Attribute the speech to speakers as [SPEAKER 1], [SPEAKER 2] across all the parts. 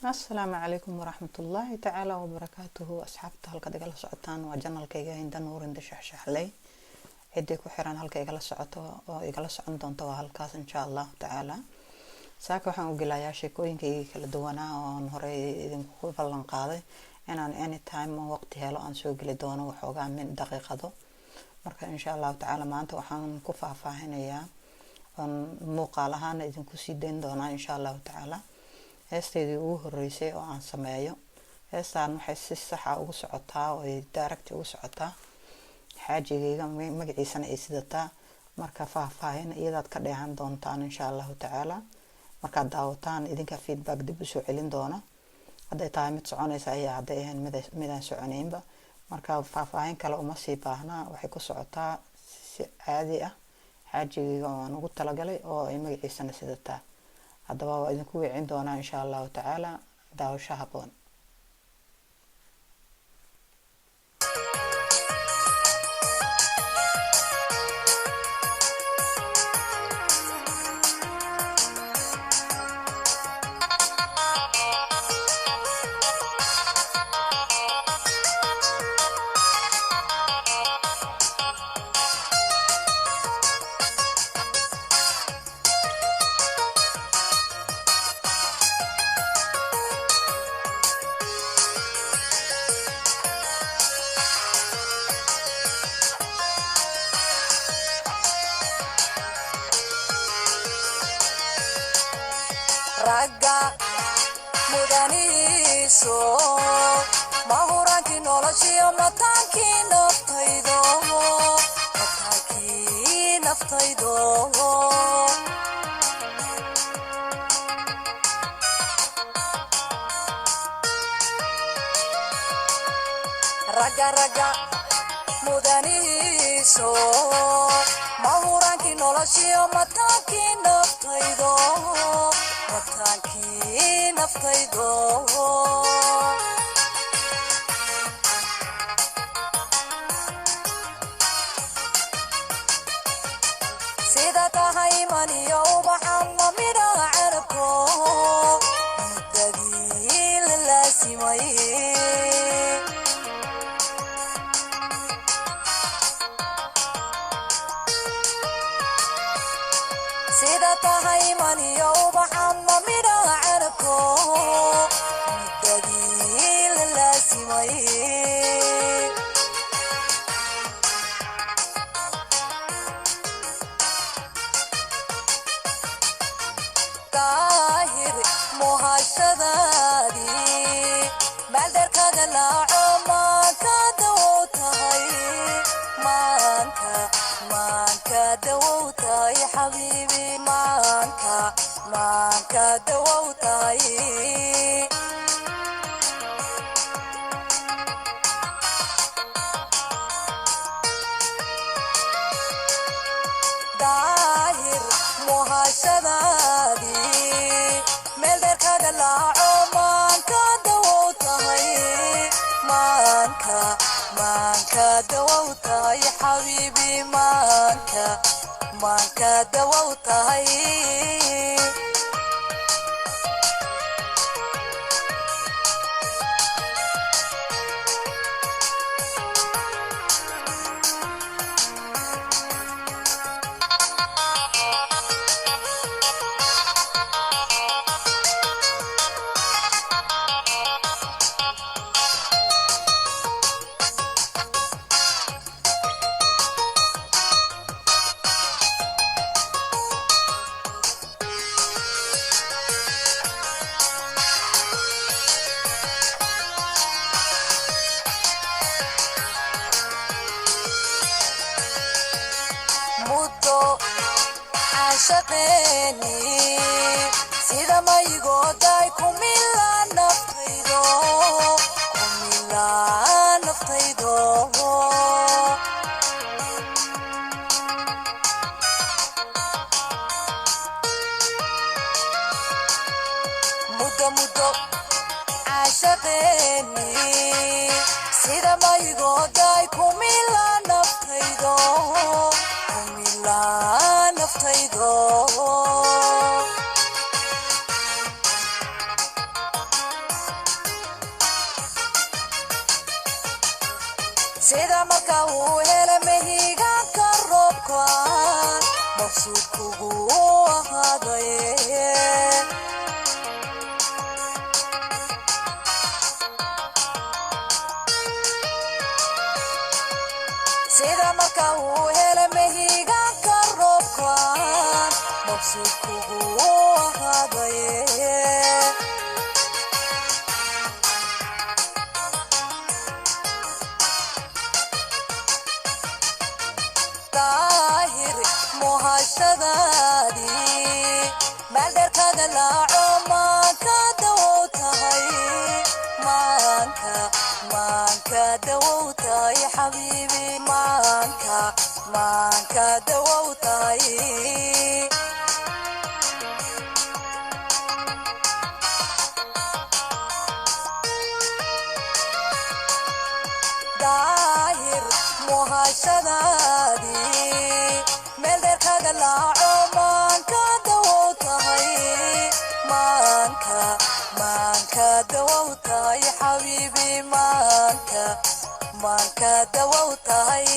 [SPEAKER 1] السلام عليكم ورحمة الله تعالى وبركاته. أصحابته هلك دقل سعطان وجنال كيجا هند نور إند شح لي عديك وحران هلك يقل سعطه ويقل سعن دونتو هالكاس إن شاء الله تعالى. ساك وحن وقلايا شيكوين كي كلا دوانا ونهري إذن كوي بلان قاضي أنا any time وقتي هلا أنسو قلي دونا وحوقا من دقيقة دو مركا إن شاء الله تعالى ما أنت وحن كفا فاهنيا موقالهان إذن كسيدين دونا إن شاء الله تعالى. heestaydii ugu horeysay oo aan sameeyo heestaan waxay si sax ah ugu socotaa oo ay direct ugu socotaa xaajigayga magaciisana ay sidataa marka faahfaahin iyadaad ka dheehan doontaan insha Allah taala marka daawataan idinka feedback dib u soo celin doona haday tahay mid soconaysa ayaa haday ahaan mid aan soconaynba marka faahfaahin kale uma sii baahna waxay ku socotaa si caadi ah xaajigayga oo aan ugu talagalay oo ay magaciisana sidataa haddaba waa idinku wicin doonaa insha Allah taala daawasho haboon.
[SPEAKER 2] raga mudaniiso mahuraanki noloshiyo mataanki naftaydo raga mudaniiso mahuraanki noloshiyo mataanki naftaydo sida tahay maniyo waxaan mamida carabko muddadii la laasimay sida tahay maniyo waxaan mamida carabko muddadii la laasimay daahir muhashadaadii maaldarkaga laaco maanka dawow tahay maanka dawow tahay xabiibi maanka dawow tahay daahir muhashadaadii meeldarkaga laaco maanka dawow tahay maanka dawow tahay xabiibi maanka dawow tahay muddo caashaqeeni sida maygooday kumila naftaydo muddo caashaqeeni sida maygooday kumila naftaydo naftaydo sida marka uu hele mehigaanka roobkaan maqsuud kugu ahaadaye sida marka uu hele mehigaanka roobkaan maqsuud kugu ahaadaye daahir muhashadaadii maaldeerkaaga laaco maanka dawow tahay maanka dawow tahay xabiibi maanka dawow tahay daahir muhashadaadii meeldeerkaaga laaco maanka dawow tahay maanka dawow tahay xabiibi maanka dawow tahay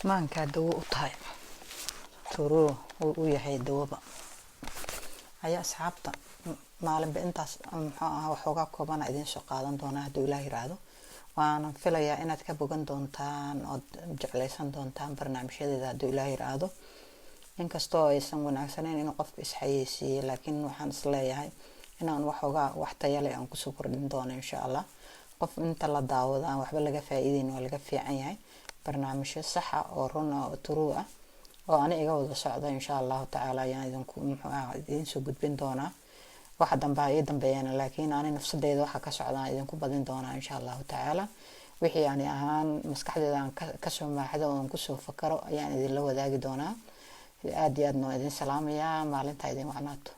[SPEAKER 1] maanka dawo u tahay turuu uu yahay dawaba ayaa asxaabta maalinba intaas muxuu ah waxoogaa koobana idin soo qaadan doona hadduu Ilaahay yiraahdo waana filayaa inaad ka bogan doontaan oo jeclaysan doontaan barnaamijyadeeda hadduu Ilaahay yiraahdo inkastoo aysan wanaagsaneyn in qofku isxayeysiiyo laakiin waxaan is leeyahay inaan waxoogaa wax tayo leh aan kusoo kordhin doono insha Allah qof inta la daawado aan waxba laga faa'iideyn waa laga fiican yahay barnaamijyo sax ah oo run ah oo true ah oo ani iga wada socdo insha Allah ta'ala ayaan idin soo gudbin doonaa waxa dambeeyana laakiin ani nafsadeyda waxa ka socda idin ku badin doonaa insha Allah ta'ala wixii ani ahaan maskaxdeeda aan ka soo maaxdo oo aan ku soo fakaro ayaan idin la wadaagi doonaa aad iyo aad noo idin salaamaya maalinta idin wacnaato